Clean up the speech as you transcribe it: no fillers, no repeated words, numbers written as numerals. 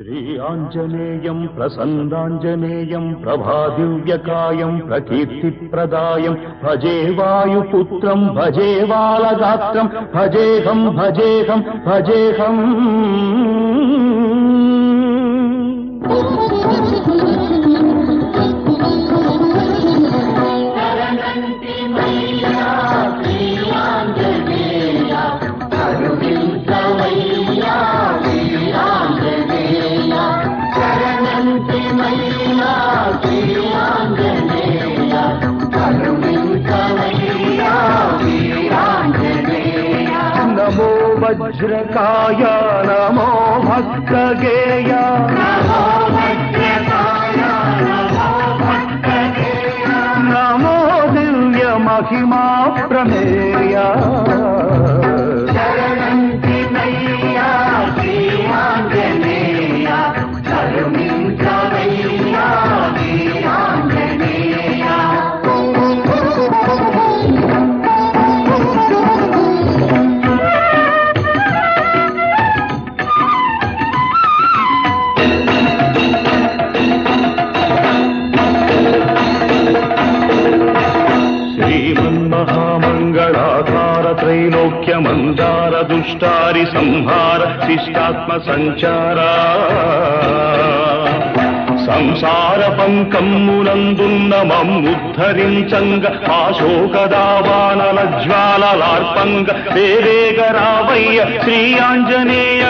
శ్రీయాంజనేయం ప్రసన్నాంజనేయం ప్రభాదివ్యకాయం ప్రకీర్తిప్రదాయం భజే వాయుపుత్రం భజే బాలగాత్రం భజేహం భజేహం భజేహం. నమో వజ్రకాయ నమో భక్తగేయ నమో దివ్య మహిమా ప్రమేయ. శ్రీమన్మహామంగళాధార త్రైలోక్యమందార దుష్టారి సంహార శిష్టాత్మ సంచార సంసార పంకమ్మునందున్న మమ్ముద్ధరించంగ ఆశోకదావానల జ్వాలలార్పంగ వేవేగరావయ్య శ్రీ ఆంజనేయ.